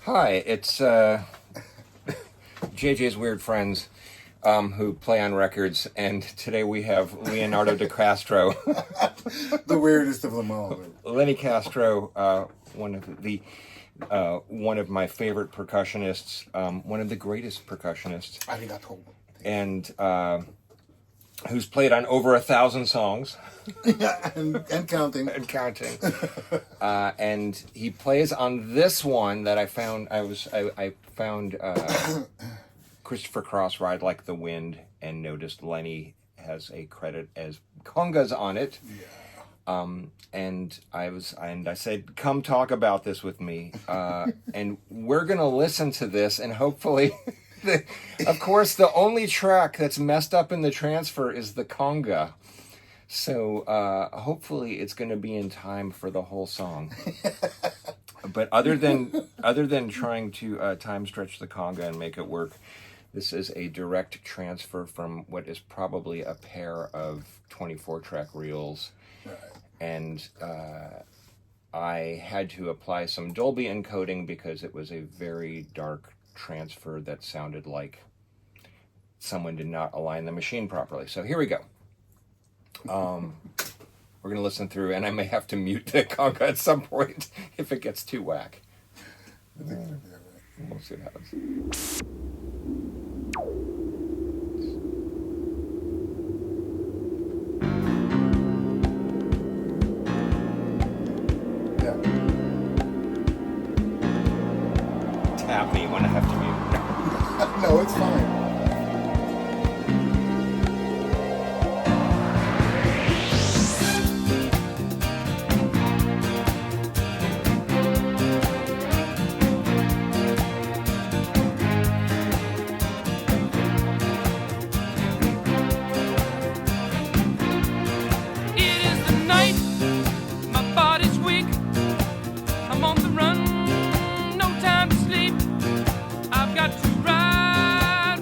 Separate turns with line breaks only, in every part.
Hi, it's JJ's Weird Friends who play on records, and today we have Leonardo de Castro.
The weirdest of them all.
Lenny Castro, one of my favorite percussionists, one of the greatest percussionists.
Arigato.
And who's played on over 1,000 songs.
Yeah, and counting.
And counting. And he plays on this one that I found. I found Christopher Cross, Ride Like the Wind, and noticed Lenny has a credit as congas on it.
Yeah.
And I said, come talk about this with me. And we're gonna listen to this, and hopefully. Of course, the only track that's messed up in the transfer is the conga. So hopefully it's going to be in time for the whole song. But other than trying to time stretch the conga and make it work, this is a direct transfer from what is probably a pair of 24-track reels.
Right.
And I had to apply some Dolby encoding because it was a very dark transfer that sounded like someone did not align the machine properly. So here we go. We're gonna listen through, and I may have to mute the conga at some point if it gets too whack. We'll see what happens. Tap me when I have to mute.
No, it's fine.
I've got to ride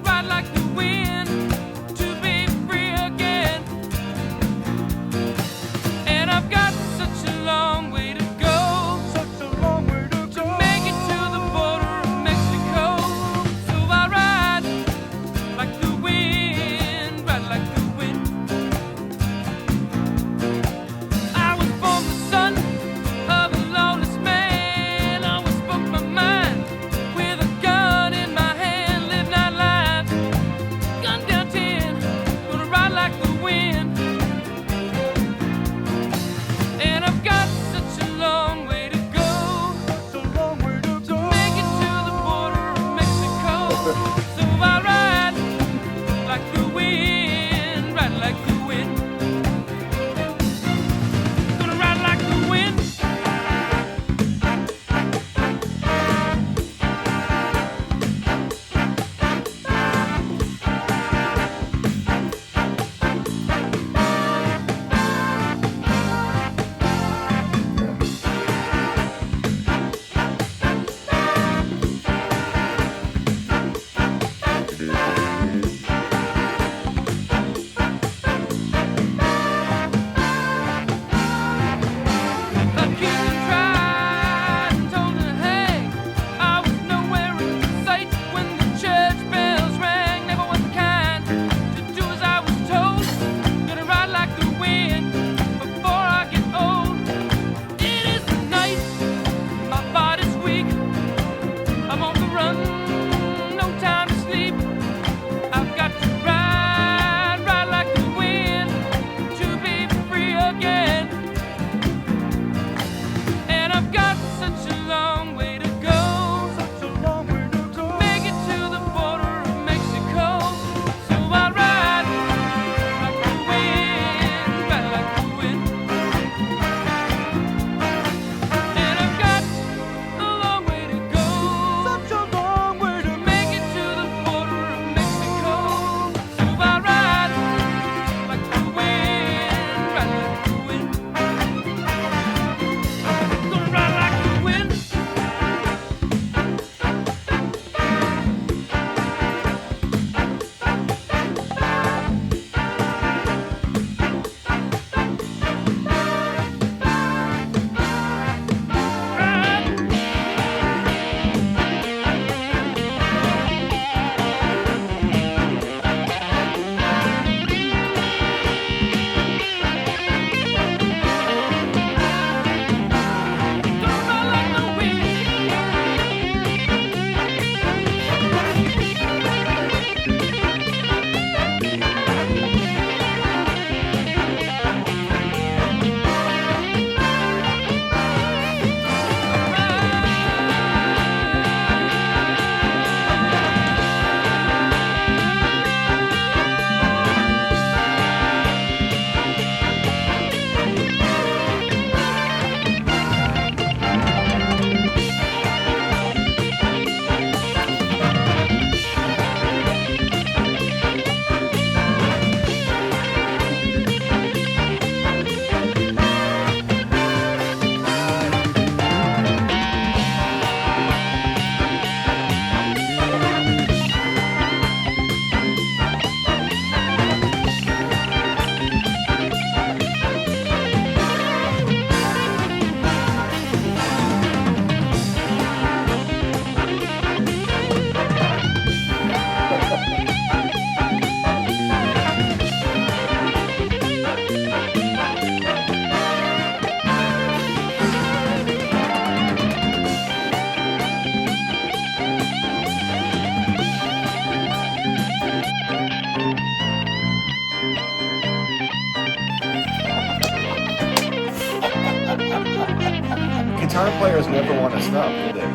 just never want to stop, do they?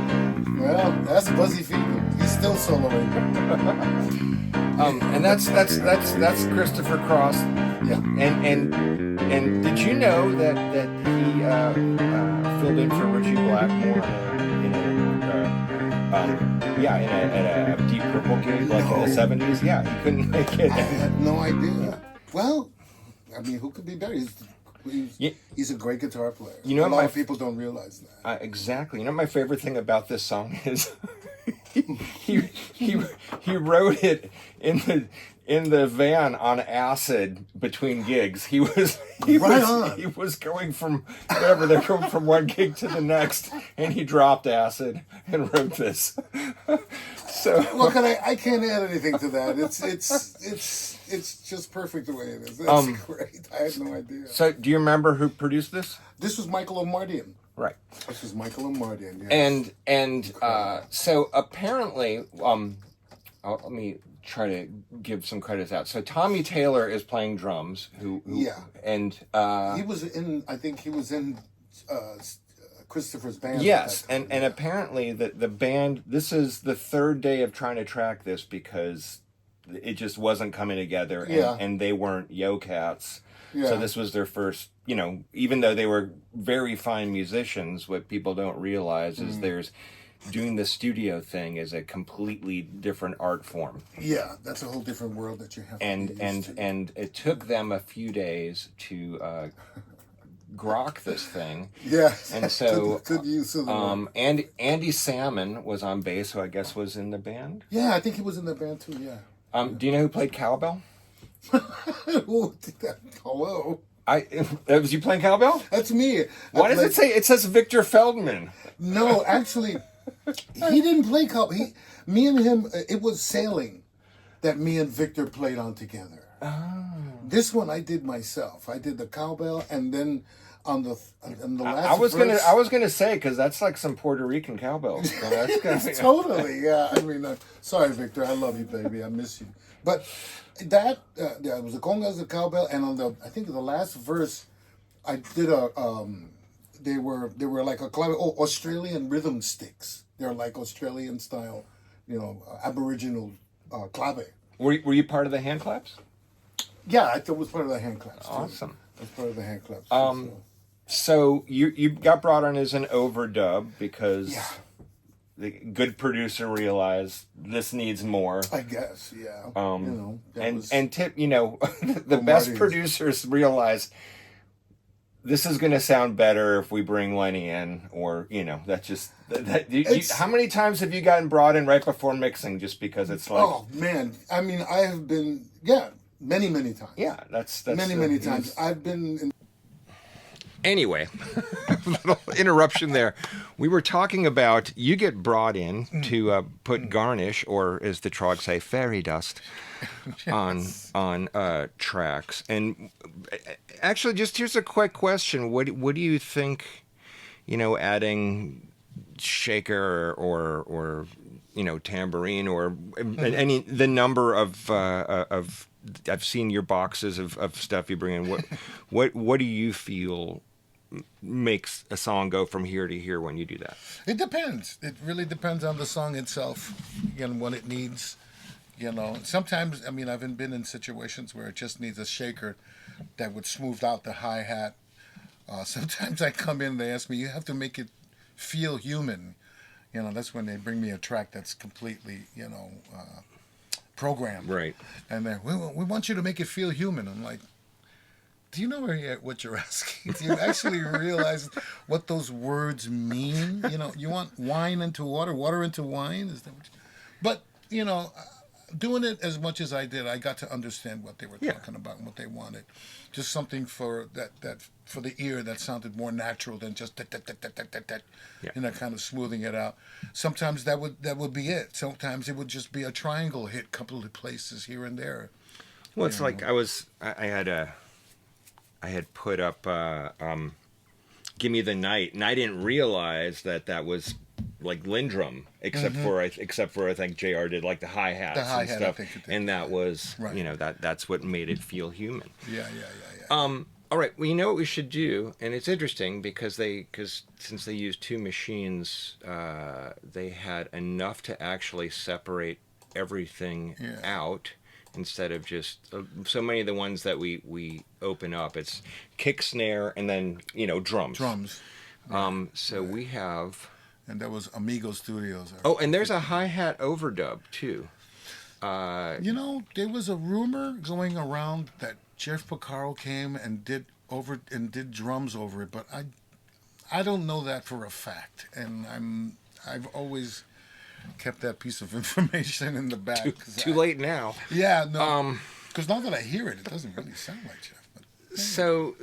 Well, that's Buzzy Fever. He's still soloing.
And that's Christopher Cross.
Yeah.
And did you know that he filled in for Richie Blackmore in a Deep Purple gig like in the '70s? Yeah, he couldn't make it.
I had no idea. Well, I mean, who could be better? He's a great guitar player.
You know,
a lot of people don't realize that.
Exactly. You know, my favorite thing about this song is he wrote it in the van on acid between gigs. He was going from whatever, they're going from one gig to the next, and he dropped acid and wrote this. So
well, I can't add anything to that. It's just perfect the way it is. It's great. I had no idea.
So do you remember who produced this?
This was Michael O'Mardian.
Right.
This is Michael O'Mardian. Yes.
And so apparently, let me try to give some credits out. So Tommy Taylor is playing drums. And
he was in. I think he was in Christopher's band.
Yes, and apparently the band. This is the third day of trying to track this because it just wasn't coming together, and they weren't Yo-Cats. Yeah. So this was their first, even though they were very fine musicians, what people don't realize is doing the studio thing is a completely different art form.
Yeah, that's a whole different world that you have to get used to.
And it took them a few days to grok this thing.
Yeah.
And so
good use of the word.
and Andy Salmon was on bass, who I guess was in the band.
Yeah, I think he was in the band too, yeah.
Do you know who played cowbell?
Hello.
Was you playing cowbell?
That's me.
Why does it say? It says Victor Feldman.
No, actually, he didn't play cowbell. Me and him, it was sailing that me and Victor played on together. Oh. This one I did myself. I did the cowbell, and then on the last verse,
I was gonna say, because that's like some Puerto Rican cowbell. So
totally, yeah. I mean, sorry, Victor. I love you, baby. I miss you. But that it was the congas, the cowbell, and on I think the last verse, I did they were like a Australian rhythm sticks. They're like Australian style, Aboriginal clave.
Were you part of the hand claps?
Yeah, I was part of the hand claps.
Awesome.
Too. I was part of the hand claps.
So you got brought on as an overdub because the good producer realized this needs more.
I guess, yeah.
The best producers realize this is going to sound better if we bring Lenny in, or that's just how many times have you gotten brought in right before mixing just because it's like?
Oh man, I mean, I have been many times.
Yeah, that's
many times. I've been in.
Anyway, little interruption there. We were talking about you get brought in to put garnish, or as the Trogs say, fairy dust, on tracks. And actually, just here's a quick question: What do you think? Adding shaker or tambourine or the number of I've seen your boxes of stuff you bring in. What do you feel makes a song go from here to here when you do that?
It depends. It really depends on the song itself, what it needs. Sometimes, I mean, I've been in situations where it just needs a shaker that would smooth out the hi-hat. Sometimes I come in and they ask me, you have to make it feel human. That's when they bring me a track that's completely, programmed.
Right.
And then, we want you to make it feel human. I'm like, do you know what you're asking? Do you actually realize what those words mean? You want wine into water, water into wine? Is that what doing it as much as I did, I got to understand what they were talking about and what they wanted. Just something for that for the ear that sounded more natural than just that, kind of smoothing it out. Sometimes that would be it. Sometimes it would just be a triangle hit, a couple of places here and there.
Well, it's like I had put up "Give Me the Night," and I didn't realize that was like Lindrum, except for I think JR did like the hi-hats and stuff, and that was that's what made it feel human.
Yeah.
All right. Well, you know what we should do, and it's interesting because since they used two machines, they had enough to actually separate everything
Yeah.
out instead of just so many of the ones that we open up. It's kick, snare, and then drums.
Drums.
So we have.
And that was Amigo Studios.
Oh, and there's a hi-hat overdub too.
There was a rumor going around that Jeff Porcaro came and did drums over it, but I don't know that for a fact, and I've always kept that piece of information in the back.
Too late now.
Yeah, no. Because now that I hear it, it doesn't really sound like Jeff. But,
so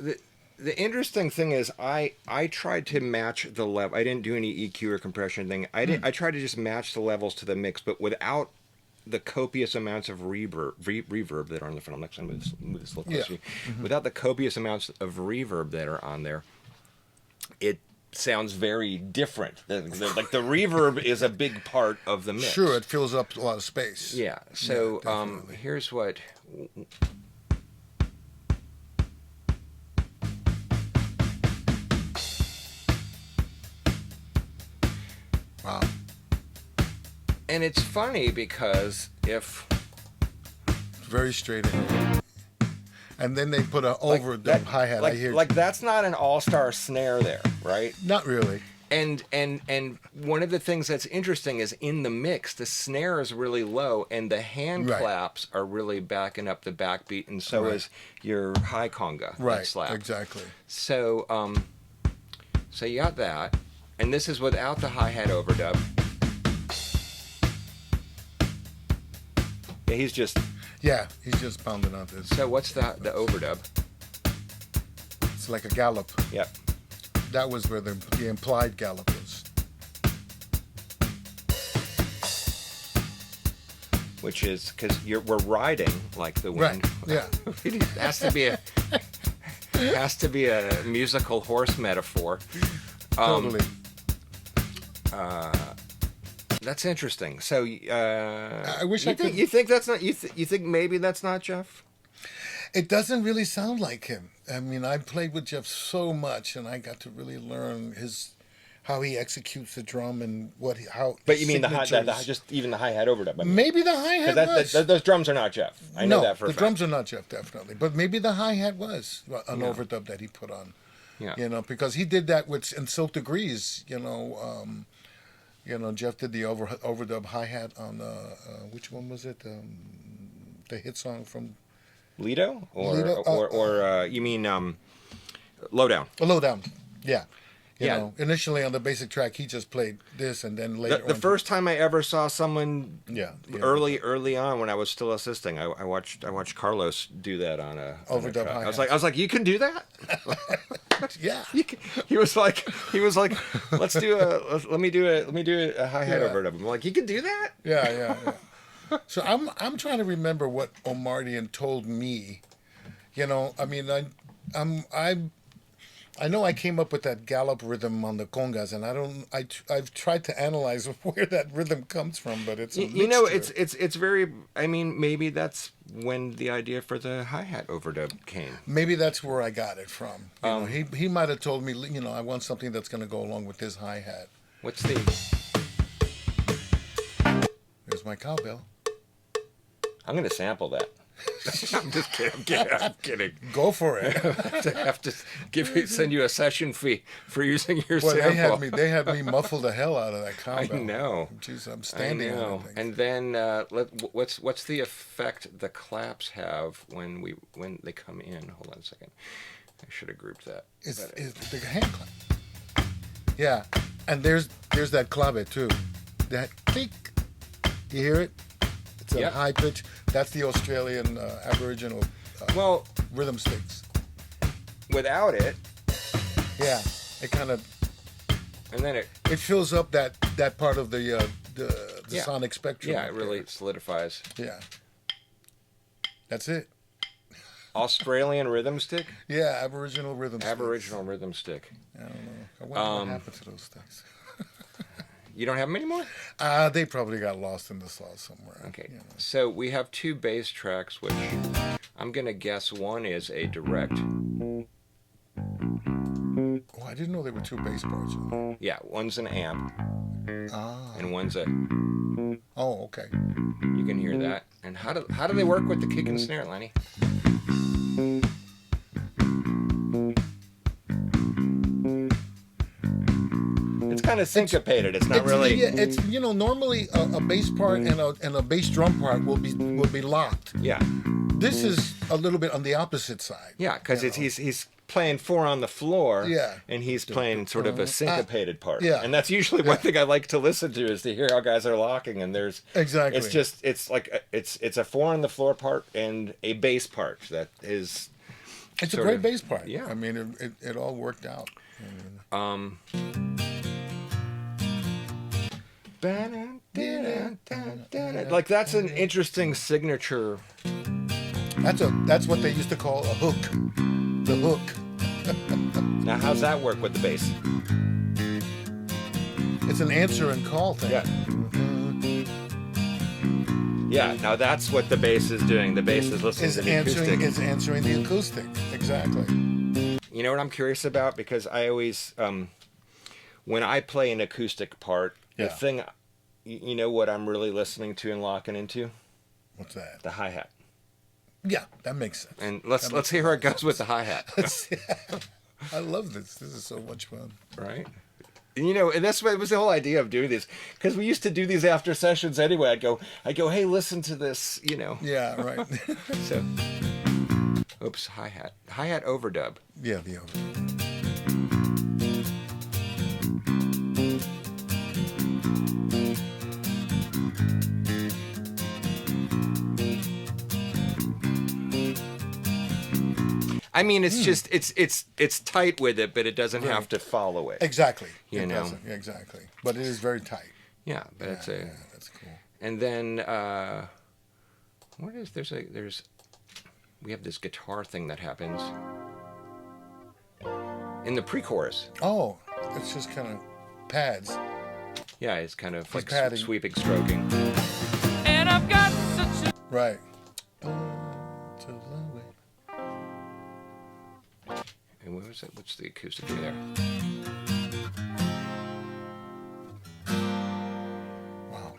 the interesting thing is, I tried to match the level. I didn't do any EQ or compression thing. I tried to just match the levels to the mix, but without the copious amounts of reverb that are on the front. I'm next going to move this a little closer.
Mm-hmm.
Without the copious amounts of reverb that are on there, it sounds very different. Like the reverb is a big part of the mix.
Sure, it fills up a lot of space.
Yeah. So
Yeah,
here's what.
Wow.
And it's funny because if
Very straight in. And then they put an overdub hi-hat. I hear.
Like that's not an all-star snare there, right?
Not really.
And one of the things that's interesting is in the mix, the snare is really low, and the hand
Right.
claps are really backing up the backbeat, and so
Right.
is your high conga that
Right.
slap.
Exactly.
So so you got that, and this is without the hi-hat overdub. Yeah, he's just.
Yeah, he's just pounding out this.
So what's the overdub?
It's like a gallop.
Yep.
That was where the implied gallop was.
Which is because we're riding like the wind.
Right. Yeah.
It has to be a musical horse metaphor.
Totally.
That's interesting. So
I wish I could.
You think that's not you think maybe that's not Jeff?
It doesn't really sound like him. I mean, I played with Jeff so much, and I got to really learn how he executes the drum and how.
But you mean
signatures.
just even the hi-hat overdub? I mean,
Maybe the hi-hat was.
those drums are not Jeff. I know
No,
that for a
the
fact.
drums are not Jeff, definitely. But maybe the hi-hat was an
Yeah.
overdub that he put on.
Yeah.
Because he did that in Silk Degrees. Jeff did the overdub hi-hat on which one was it? The hit song from
Lido
Lido,
or you mean Lowdown?
Lowdown. Yeah.
Yeah.
Initially on the basic track, he just played this, and then later
The
on.
first time I ever saw someone
Yeah.
early on when I was still assisting, I watched Carlos do that on a
Overdub
track.
hi-hat.
I was like, you can do that?
Yeah.
He was like, let me do a hi-hat
Yeah.
overdub. I'm like, you can do that?
Yeah. So I'm trying to remember what Omardian told me. I mean, I know I came up with that gallop rhythm on the congas, and I've tried to analyze where that rhythm comes from, but it's a mixture.
it's very. I mean, maybe that's when the idea for the hi-hat overdub came.
Maybe that's where I got it from. He might have told me, I want something that's going to go along with this hi-hat.
What's the?
There's my cowbell.
I'm gonna sample that. I'm just kidding. I'm kidding.
Go for it.
have to send you a session fee for using your
Boy,
sample.
they had me muffle the hell out of that
I
cowbell.
know.
Jeez, I'm
I
standing
know.
on it.
And then what's the effect the claps have when they come in? Hold on a second. I should have grouped that.
It's
But
the hand clap. Yeah, and there's that clave too. That click. You hear it? It's a
Yep.
high pitch. That's the Australian Aboriginal
well,
rhythm sticks.
without it,
Yeah, it kind of
and then it
fills up that part of the
Yeah.
sonic spectrum.
yeah,
up
it really
there.
solidifies.
Yeah. That's it.
Australian rhythm stick.
Yeah, Aboriginal rhythm sticks.
Aboriginal rhythm stick.
I don't know. I wonder what happened to those things.
You don't have them anymore?
They probably got lost in the slot somewhere.
Okay. So we have two bass tracks, which I'm gonna guess one is a direct.
I didn't know there were two bass parts.
Yeah, one's an amp
Ah.
and one's a.
Oh, okay.
You can hear that. And how do they work with the kick and snare, Lenny? It's kind of syncopated. It's not really.
Yeah, it's normally a bass part and a bass drum part will be locked.
Yeah.
This is a little bit on the opposite side.
Yeah, because he's playing four on the floor.
Yeah.
And he's playing sort of a syncopated part.
Yeah.
And that's usually one thing I like to listen to is to hear how guys are locking. And there's
Exactly.
it's like it's a four on the floor part and a bass part that is.
It's a great bass part.
Yeah.
I mean, it all worked out.
Like that's an interesting signature.
That's what they used to call a hook. The hook.
Now, how's that work with the bass?
It's an answer and call thing.
Yeah. Yeah. Now that's what the bass is doing. The bass is listening to the acoustic.
It's answering the acoustic. Exactly.
You know what I'm curious about? Because I always, when I play an acoustic part, the thing, you know what I'm really listening to and locking into?
What's that?
The hi-hat.
Yeah, that makes sense.
And let's hear how it goes with the hi-hat.
I love this. This is so much fun.
Right? And that's what was the whole idea of doing this. Because we used to do these after sessions anyway. I'd go, hey, listen to this,
Yeah, right.
So, oops, hi-hat. Hi-hat overdub.
Yeah, the overdub.
I mean, it's just it's tight with it, but it doesn't have to follow it.
Exactly.
You know.
Doesn't. Yeah, exactly. But it is very tight.
Yeah, but
that's cool.
And then what is we have this guitar thing that happens in the pre-chorus.
Oh, it's just kind of pads.
Yeah, it's kind of like
padding.
sweeping, stroking.
And I've got such a
Right.
And what was it? What's the acoustic there?
Wow.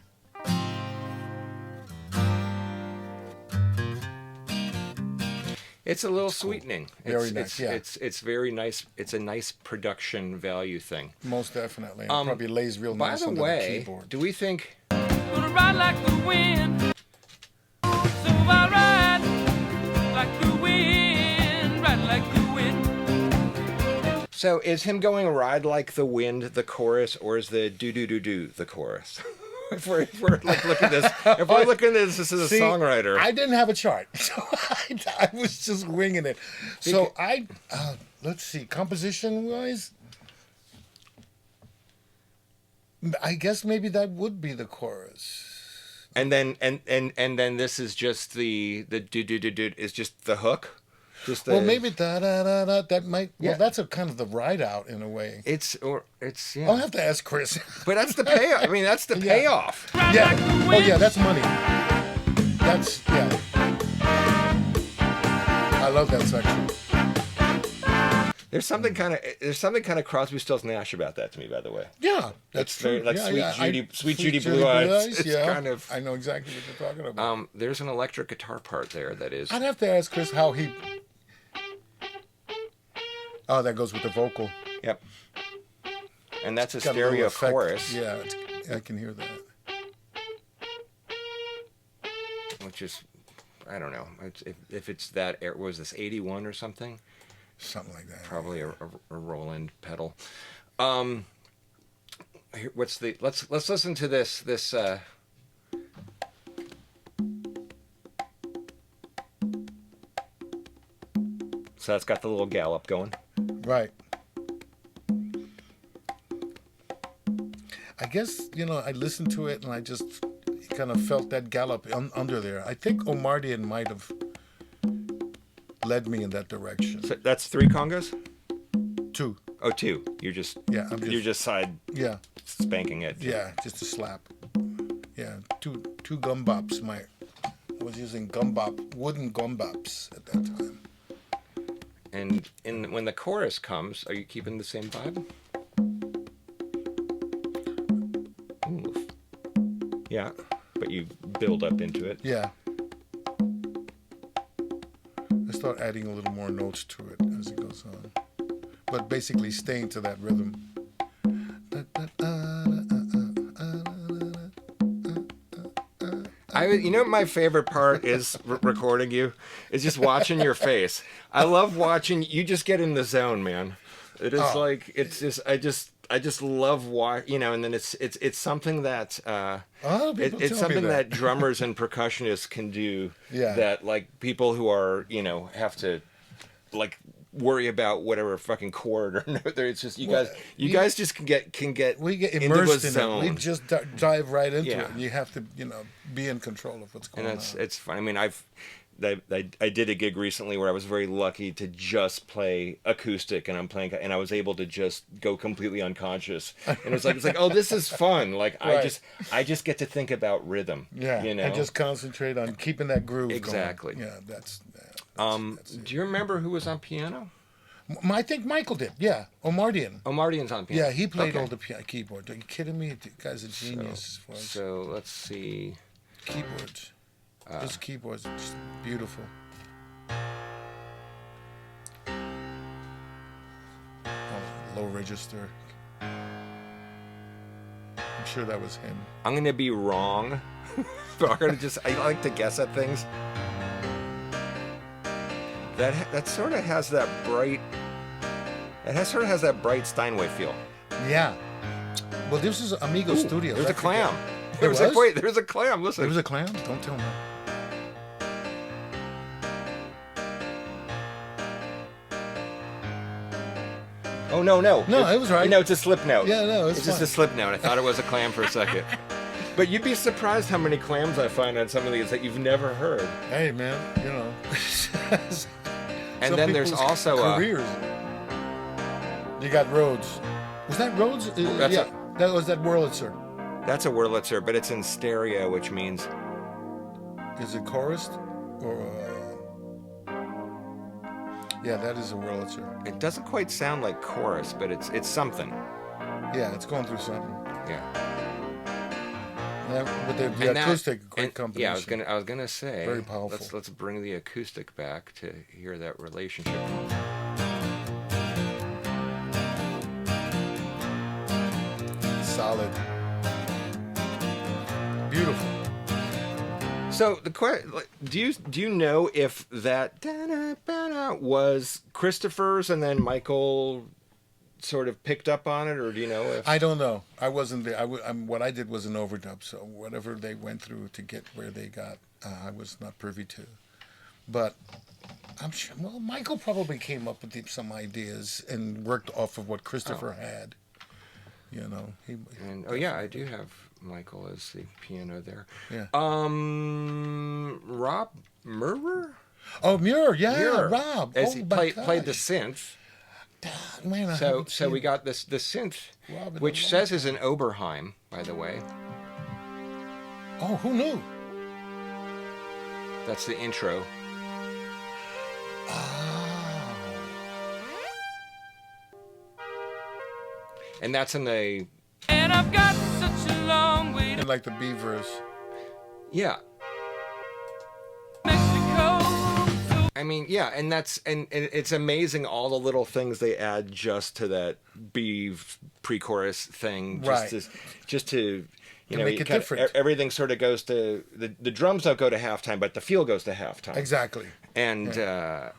It's a little sweetening.
Very nice.
It's very nice. It's a nice production value thing.
Most definitely. It probably lays real
By
nice
the
on the
way,
keyboard.
do we think?
gonna ride like the wind. So I ride like the wind, ride like the wind.
So is him going ride like the wind the chorus, or is the do do do do the chorus? if we're like looking at this, if we're looking at this as a
See,
songwriter,
I didn't have a chart, so I was just winging it. So let's see, composition wise, I guess maybe that would be the chorus.
and then this is just the do do do do is just the hook. Just the,
Well, maybe da da da da. That might.
Yeah.
Well, that's a kind of the ride out in a way.
it's
I'll have to ask Chris.
But that's the payoff. I mean, that's the
Yeah.
payoff.
Yeah. Oh yeah, that's money. That's I love that section.
There's something kind of Crosby, Stills, Nash about that to me, by the way.
Yeah, that's
very,
true.
like
Yeah,
Sweet Judy Blue Eyes. It's
yeah,
kind of.
I know exactly what you're talking about.
There's an electric guitar part there that is.
I'd have to ask Chris how he. Oh, that goes with the vocal.
Yep. And that's a
Got a little
stereo
effect.
chorus.
Yeah, I can hear that.
Which is, I don't know. If it's that, was this 81 or something?
Something like that.
Probably a Roland pedal. Here, let's listen to this. So that's got the little gallop going.
Right. I guess, I listened to it and I just kind of felt that gallop under there. I think Omardian might have led me in that direction.
So that's 3 congos?
2.
Oh, 2. You're just side spanking it.
Yeah, just a slap. Yeah, two gum bops. I was using wooden gum bops at that time.
And when the chorus comes, are you keeping the same vibe? Ooh. Yeah, but you build up into it.
Yeah. I start adding a little more notes to it as it goes on. But basically staying to that rhythm.
You know what my favorite part is recording you? Is just watching your face. I love watching you just get in the zone, man. It is like, it's just, I just love and then it's something that it's something that drummers and percussionists can do.
Yeah.
That like people who are have to like worry about whatever fucking chord or note. It's just you guys just can get
we get
into
immersed
a
in
zone.
it. We just dive right into
Yeah.
it. And you have to be in control of what's going on.
And it's fun. I mean, I did a gig recently where I was very lucky to just play acoustic, and I was able to just go completely unconscious. And it's like, oh, this is fun. Like
Right.
I just get to think about rhythm.
Yeah, and just concentrate on keeping that groove
Exactly.
going. Yeah, that's
Do you remember who was on piano?
I think Michael did. Yeah, Omardian.
Omardian's on piano.
Yeah, he played
Okay.
all the keyboard. Are you kidding me? The guy's a genius as far as
So let's see.
keyboards. His keyboards are just beautiful. Low register. I'm sure that was him.
I'm gonna be wrong, but I like to guess at things. That sort of has that bright. Sort of has that bright Steinway feel.
Yeah. Well, this is Amigo Studios.
There's
I
a clam.
forget.
There's
was?
there's a clam. Listen.
There was a clam? Don't tell me.
Oh no.
No, it was right.
No, it's a slip note.
Yeah, no,
it's just
fine.
a slip note. I thought it was a clam for a second. But you'd be surprised how many clams I find on some of these that you've never heard.
Hey, man,
And
Some
then there's
people's
also
careers. You got Rhodes. Was that Rhodes?
That's
Yeah, that was that Wurlitzer.
that's a Wurlitzer, but it's in stereo, which means
Is it chorused or? Yeah, that is a Wurlitzer.
it doesn't quite sound like chorus, but it's something.
Yeah, it's going through something.
Yeah.
Yeah, with the
And that-
acoustic, great
and-
combination.
Yeah, I was gonna say.
Very powerful.
Let's bring the acoustic back to hear that relationship.
Solid. Beautiful.
So the question, do you know if that was Christopher's and then Michael sort of picked up on it, or do you know if
I don't know. I wasn't there. What I did was an overdub, so whatever they went through to get where they got, I was not privy to. But I'm sure. Well, Michael probably came up with some ideas and worked off of what Christopher had.
And I do have Michael as the piano there.
Yeah.
Rob Murrer?
Oh, Muir, yeah,
Muir,
Rob.
as
Oh,
he
my
played the
gosh.
synth.
Man, I
So
haven't
so we
seen
got the synth,
Rob in a
which
long
says is an Oberheim, by the way.
Oh, who knew?
That's the intro.
Oh.
And that's in the
And I've got such a long way to
And like the B verse.
yeah.
Mexico. So
I mean, yeah, and it's amazing all the little things they add just to that B pre-chorus thing,
Right.
just to
make
you
it
kinda-
different.
Everything sort of goes to the drums don't go to halftime, but the feel goes to halftime.
Exactly.
And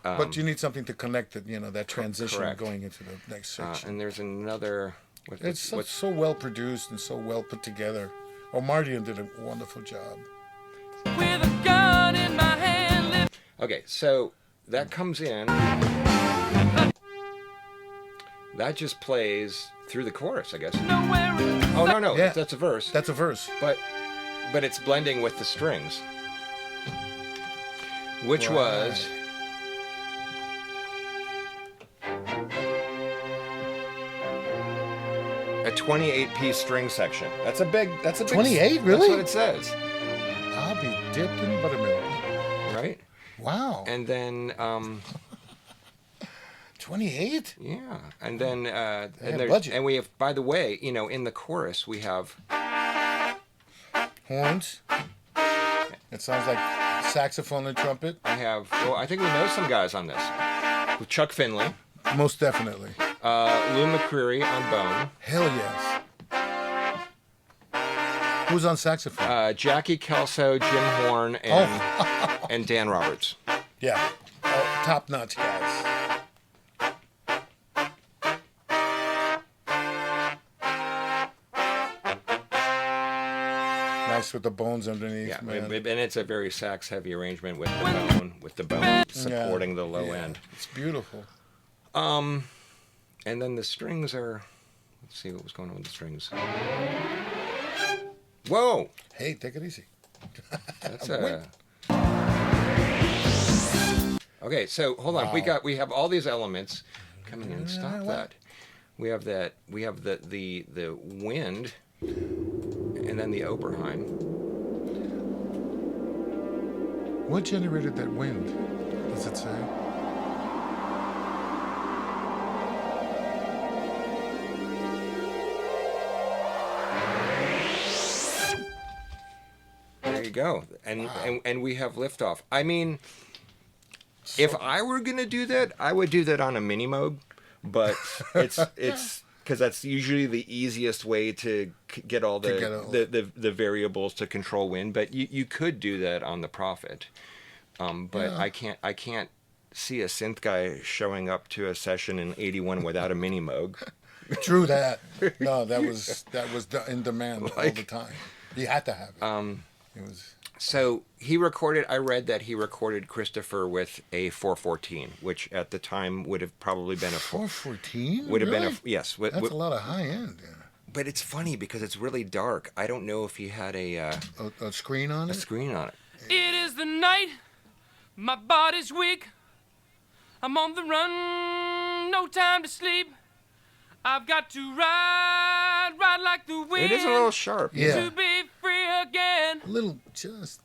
But you need something to connect it, that transition
correct.
going into the next section.
and there's another.
It's so well produced and so well put together. Omardian did a wonderful job.
with a gun in my hand,
Okay, so that comes in. That just plays through the chorus, I guess.
nowhere.
Oh no,
Yeah.
that's a verse.
That's a verse.
But it's blending with the strings, which
Right.
was a 28-piece string section. That's a big
28, really?
That's what it says,
I'll be dipped in buttermilk.
right?
Wow.
And then
28?
Yeah, and then
budget.
and we have, by the way, in the chorus we have
Horns. It sounds like saxophone and trumpet.
I think we know some guys on this. With Chuck Finley,
Most definitely.
Lou McCreary on bone,
Hell yes. Who's on saxophone?
Jackie Kelso, Jim Horn, and Dan Roberts.
Yeah. Oh, top-notch guys. Nice with the bones underneath,
Yeah,
man.
and it's a very sax-heavy arrangement with the bone supporting the low end.
It's beautiful.
And then the strings are. Let's see what was going on with the strings. Whoa!
Hey, take it easy.
That's Okay, so hold on.
Wow.
We have all these elements coming in. Stop that. We have the wind, and then the Oberheim.
What generated that wind? Does it say?
There you go. And we have liftoff. I mean, if I were gonna do that, I would do that on a mini Moog, but it's because that's usually the easiest way to get all the variables to control wind. But you could do that on the Prophet. But yeah. I can't see a synth guy showing up to a session in '81 without a mini Moog.
True that. No, that was in demand all the time. He had to have it. It was.
So he recorded. I read that he recorded Christopher with a 414, which at the time would have probably been a
414.
Would have
really?
been a yes.
That's a lot of high end. Yeah.
But it's funny because it's really dark. I don't know if he had a
screen on it.
A screen on it.
It is the night, my body's weak. I'm on the run, no time to sleep. I've got to ride like the wind.
It is a little sharp.
Yeah.
To be free again.
A little just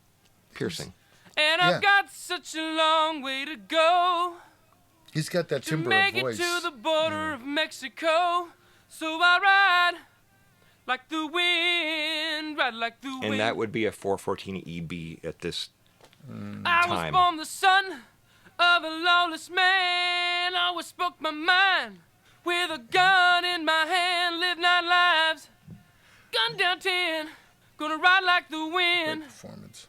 Piercing.
And I've got such a long way to go.
He's got that
to
timbre
make
of voice.
it to the border of Mexico. So I ride like the wind, ride like the wind.
And that would be a 414 EB at this
I
time.
was born the son of a lawless man. Always spoke my mind with a gun in my hand. Live 9 lives, gun down 10. Gonna ride like the wind.
Great performance.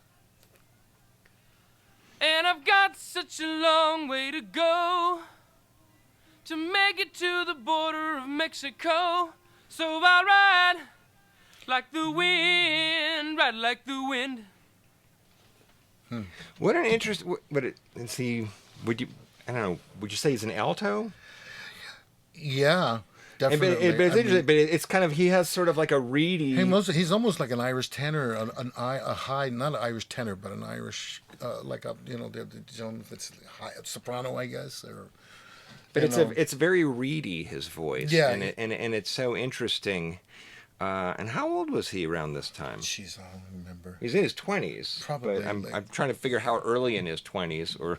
And I've got such a long way to go to make it to the border of Mexico. So I ride like the wind, ride like the wind.
What an interest. Let's see. Would you? I don't know. Would you say he's an alto?
Yeah, definitely.
But it's interesting. But it's kind of, he has sort of like a reedy.
He's almost like an Irish tenor, a high, not an Irish tenor, but an Irish, like a it's high soprano, I guess, or.
But it's very reedy, his voice.
Yeah,
and it's so interesting. And how old was he around this time?
Jeez, I don't remember.
He's in his 20s.
Probably.
But I'm trying to figure how early in his 20s,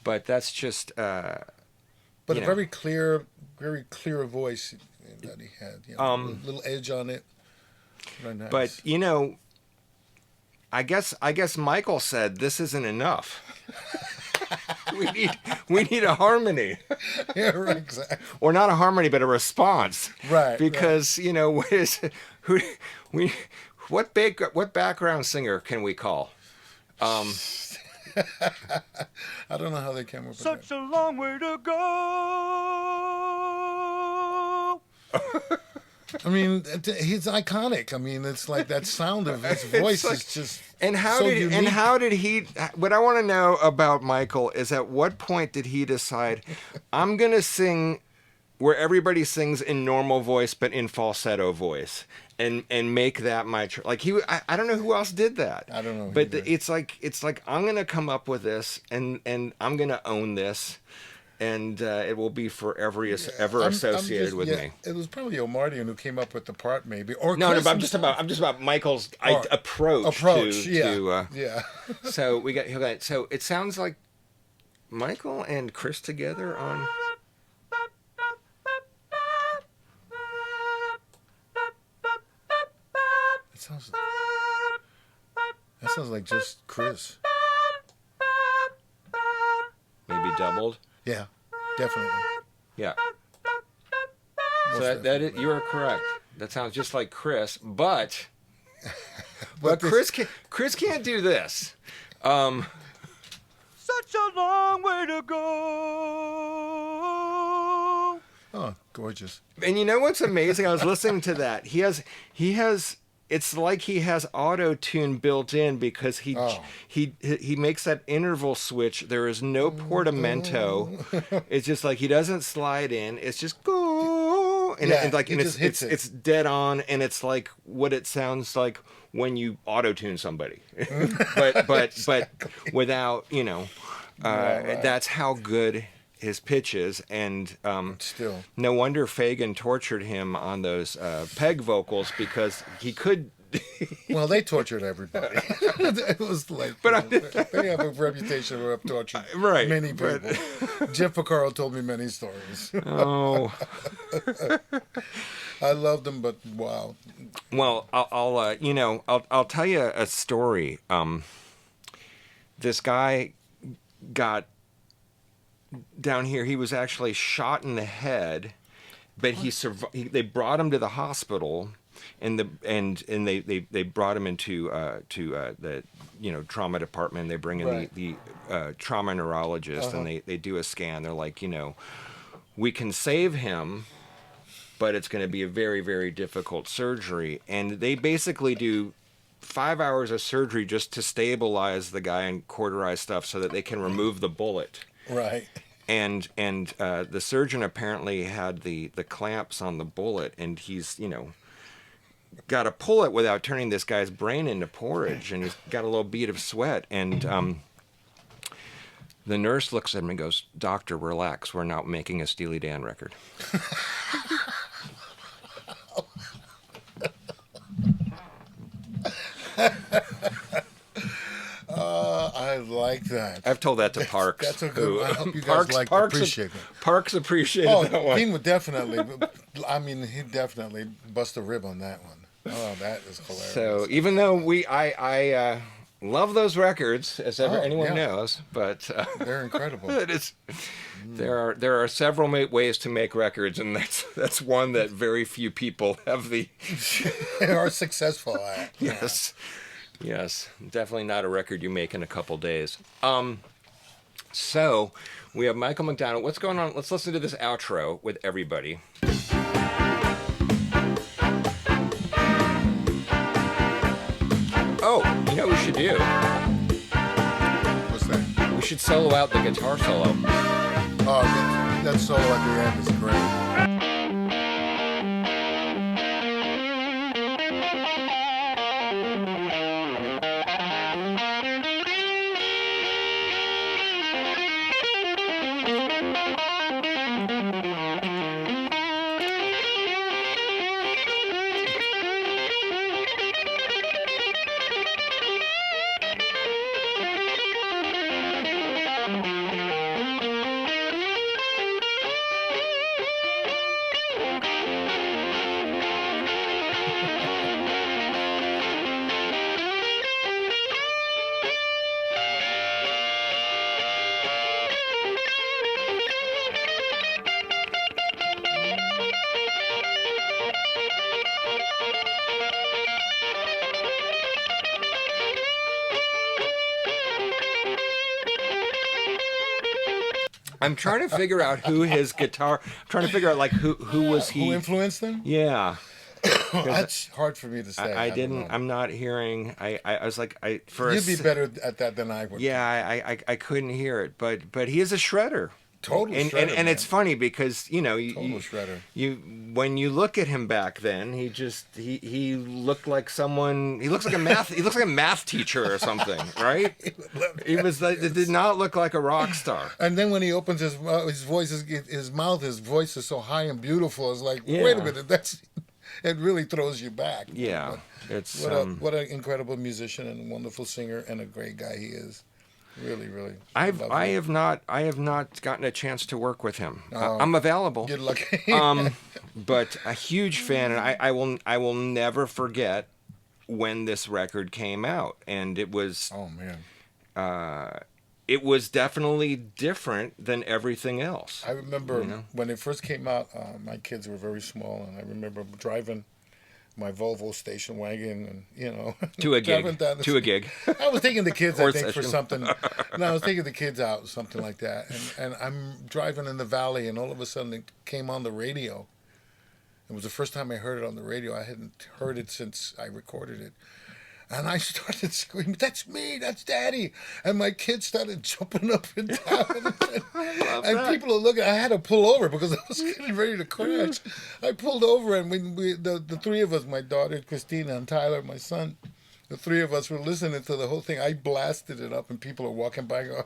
but that's just.
But a very clear voice that he had. You know, a little edge on it. Very nice.
But I guess Michael said this isn't enough. we need a harmony.
Yeah, right, exactly.
Or not a harmony, but a response.
Right.
Because what background singer can we call?
I don't know how they came up with
Such
that.
a long way to go.
I mean, he's iconic. I mean, it's like that sound of his voice is just unique.
And how did he? What I want to know about Michael is, at what point did he decide, I'm gonna sing where everybody sings in normal voice but in falsetto voice, and make that my I don't know who else did that.
I don't know.
But it's like I'm gonna come up with this, and I'm gonna own this. And it will be forever associated with me.
It was probably O'Mardian who came up with the part, maybe. Or
no, but I'm just about Michael's approach.
Yeah.
So we got. So it sounds like Michael and Chris together on.
That sounds like just Chris.
Maybe doubled.
Yeah, definitely.
Yeah.
Most
So
definitely.
you are correct. That sounds just like Chris, but
But
Chris can't do this. Such a long way to go.
Oh, gorgeous.
And you know what's amazing? I was listening to that. He has. It's like he has auto tune built in because he makes that interval switch. There is no portamento. It's just like he doesn't slide in. It's just go and,
Yeah,
and
he just hits it.
it's dead on, and it's like what it sounds like when you auto tune somebody. but without
Right.
that's how good his pitches, and
Still.
no wonder Fagan tortured him on those peg vocals because he could.
Well, they tortured everybody. It was like, they have a reputation of torturing
Right,
many people.
but-
Jeff Porcaro told me many stories.
Oh,
I loved them, but wow.
well, I'll tell you a story. This guy got down here. He was actually shot in the head, but he survived. They brought him to the hospital. And they brought him into the trauma department. They bring in
Right.
the trauma neurologist, and they do a scan. They're like, we can save him, but it's going to be a very, very difficult surgery. And they basically do 5 hours of surgery just to stabilize the guy and cauterize stuff so that they can remove the bullet.
Right.
And the surgeon apparently had the clamps on the bullet, and he's got to pull it without turning this guy's brain into porridge, and he's got a little bead of sweat. And the nurse looks at him and goes, "Doctor, relax. We're not making a Steely Dan record."
I like that.
I've told that to Parks.
That's a good one. I hope you guys appreciate it.
Parks appreciated
Oh,
that one.
Dean would definitely. I mean, he'd definitely bust a rib on that one. Oh, that is hilarious.
So even though I love those records, as anyone
yeah.
knows, but
They're incredible.
it is. There are several ways to make records, and that's one that very few people have the.
They are successful at.
Yes, definitely not a record you make in a couple days. So we have Michael McDonald. What's going on? Let's listen to this outro with everybody. Oh, you know what we should do?
What's that?
We should solo out the guitar solo.
Oh, that solo at the end is great.
I'm trying to figure out who his guitar. I'm trying to figure out like who was he?
Who influenced them?
Yeah.
That's hard for me to say.
I
don't
didn't.
know.
I'm not hearing. I was like
You'd be better at that than I would.
Yeah, I couldn't hear it, but he is a shredder.
Total
and,
shredder.
and it's funny because
Total shredder.
When you look at him back then, he looked like someone. He looks like a math teacher or something, right? He was like, it did not look like a rock star.
And then when he opens his voice, his voice is so high and beautiful. It's like,
Yeah.
wait a minute, it really throws you back.
Yeah, it's
What an incredible musician and wonderful singer and a great guy he is. Really, really.
I
lovely.
have not gotten a chance to work with him. I'm available.
Good luck.
But a huge fan, and I will never forget when this record came out, and it was
Oh man.
it was definitely different than everything else.
I remember
You know?
when it first came out. My kids were very small, and I remember driving my Volvo station wagon, and
To a
driving
gig.
down the
To a
street.
gig.
I was taking the kids, I
Or
think, for
session.
something. No, I was taking the kids out, something like that. And I'm driving in the valley, and all of a sudden it came on the radio. It was the first time I heard it on the radio. I hadn't heard it since I recorded it. And I started screaming, "That's me! That's Daddy!" And my kids started jumping up and down. And people are looking. I had to pull over because I was getting ready to crash. I pulled over, and the three of us, my daughter Christina and Tyler, my son, the three of us were listening to the whole thing. I blasted it up, and people are walking by going,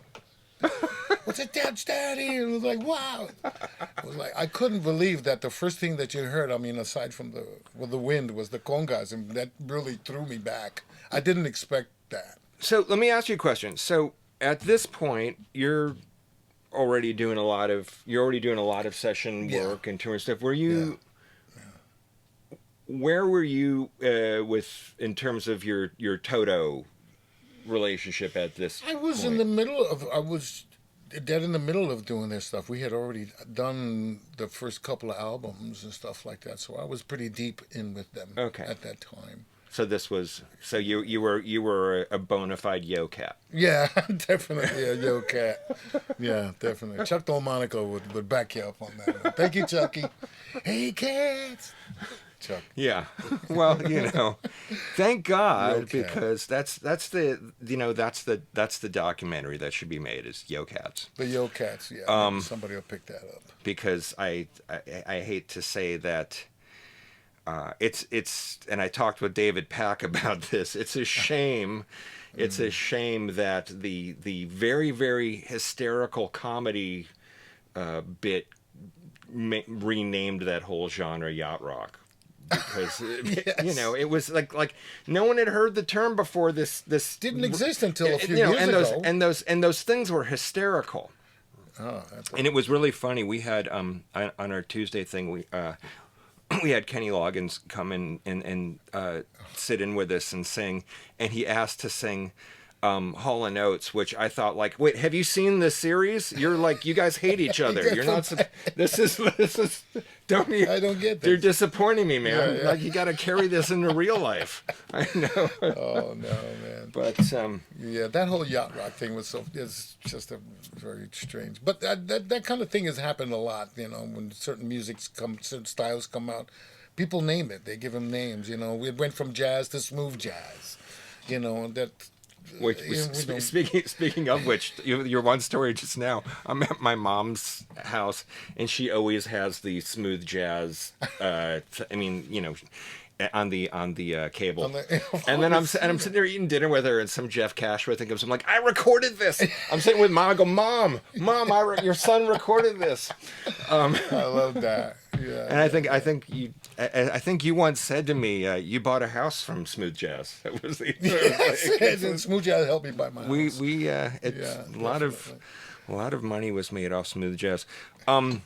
"What's it, Daddy?" And it was like, wow. It was like, I couldn't believe that the first thing that you heard, I mean, aside from the wind, was the congas, and that really threw me back. I didn't expect that.
So let me ask you a question. So at this point, you're already doing a lot of session
Yeah.
work and touring stuff. Were you? Where were you with in terms of your Toto relationship at this?
I was
point?
I was dead in the middle of doing this stuff. We had already done the first couple of albums and stuff like that, so I was pretty deep in with them at that time.
So this was you were a bona fide yo cat.
Yeah, definitely a yo cat. Yeah, definitely. Chuck Delmonico would back you up on that one. Thank you, Chucky. Hey, cats. Chuck.
Yeah. Well, thank God,
Yo Cat.
because that's the documentary that should be made is Yo Cats.
The yo cats, yeah. Maybe somebody will pick that up.
Because I hate to say that it's and I talked with David Pack about this. It's a shame. It's a shame that the very, very hysterical comedy bit renamed that whole genre yacht rock. Because
Yes.
it was like no one had heard the term before. This
Didn't exist until a few years ago.
and those things were hysterical.
Oh,
And it was really funny. We had on our Tuesday thing we had Kenny Loggins come in and sit in with us and sing, and he asked to sing Hall & Oates, which I thought, like, wait, have you seen this series? You're like, you guys hate each other. You're not. This is. Don't you?
I don't get this.
You're disappointing me, man.
Yeah, yeah.
Like, you got to carry this into real life. I know.
Oh no, man.
But
Yeah, that whole yacht rock thing is just a very strange. But that kind of thing has happened a lot. When certain styles come out, people name it. They give them names. It went from jazz to smooth jazz. That.
Which, speaking of which, your one story just now, I'm at my mom's house, and she always has the smooth jazz. On the cable, and then I'm sitting there eating dinner with her, and some Jeff Cashwa thing comes. I'm like, I recorded this. I'm sitting with Mom. I go, Mom, your son recorded this.
I love that. Yeah.
And I think you once said to me, you bought a house from smooth jazz. That was the
Yes, smooth jazz helped me buy my house.
A lot of money was made off smooth jazz, and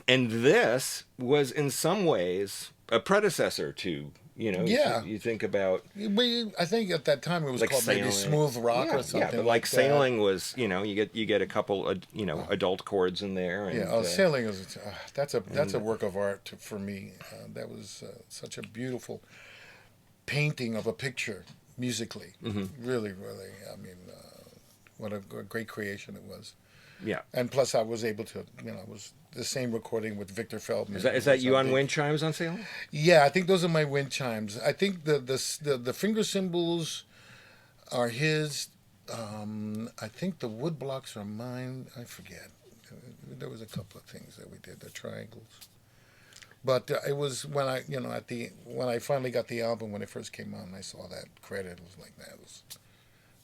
this was in some ways a predecessor to
Yeah.
You think about
I think at that time it was
like
called maybe
Sailing.
smooth rock or something.
Yeah, but like
that.
Sailing was, you get a couple adult chords in there. And,
Yeah, Sailing is that's a work of art for me. That was such a beautiful painting of a picture musically.
Mm-hmm.
Really, really. I mean, what a great creation it was.
Yeah.
And plus, I was able to, it was the same recording with Victor Feldman.
Is that you on wind chimes on Sailing?
Yeah, I think those are my wind chimes. I think the finger cymbals are his. I think the wood blocks are mine. I forget. There was a couple of things that we did, the triangles. But it was when when I finally got the album, when it first came out, and I saw that credit, it was like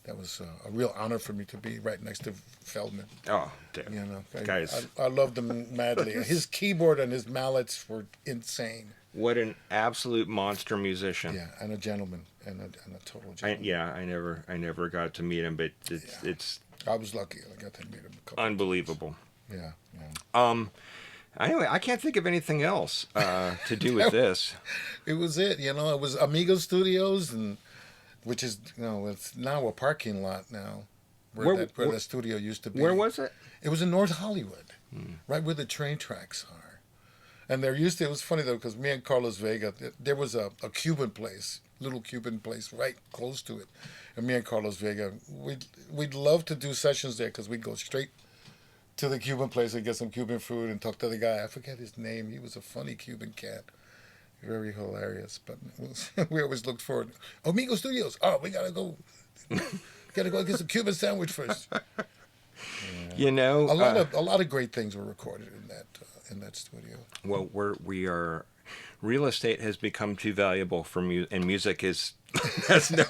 that was a real honor for me to be right next to Feldman.
Oh, damn. Guys.
I loved him madly. His keyboard and his mallets were insane.
What an absolute monster musician.
Yeah, and a gentleman, and a total gentleman.
I never got to meet him, but it's
I was lucky. I got to meet him a couple
unbelievable.
times. Yeah.
Anyway, I can't think of anything else to do with this.
It was it. You know, it was Amigo Studios, and which is it's now a parking lot now, where the studio used to be.
Where was it?
It was in North Hollywood, right where the train tracks are. And it was funny though, because me and Carlos Vega, there was a Cuban place, little Cuban place right close to it. And me and Carlos Vega, we'd love to do sessions there because we'd go straight to the Cuban place and get some Cuban food and talk to the guy. I forget his name. He was a funny Cuban cat. Very hilarious. But we always looked forward. Amigo Studios. Oh, we got to go. Got to go get some Cuban sandwich first. Yeah.
You know,
a lot of great things were recorded in that studio.
Well, we are real estate has become too valuable for and music is that's no.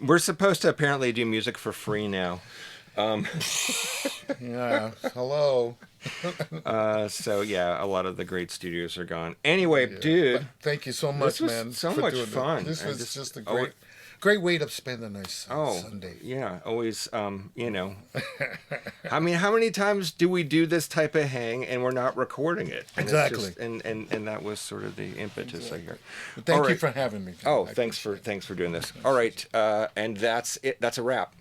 We're supposed to apparently do music for free now.
Yeah. Hello.
So yeah, a lot of the great studios are gone. Anyway, dude,
but thank you so much,
this was
man.
so
for
much
doing
fun.
This was just a great way to spend a nice Sunday.
Yeah, always. You know, I mean, how many times do we do this type of hang and we're not recording it? And
exactly.
And that was sort of the impetus.
Exactly.
I hear.
Thank you for having me.
Oh, thanks for doing this. All right, and that's it. That's a wrap.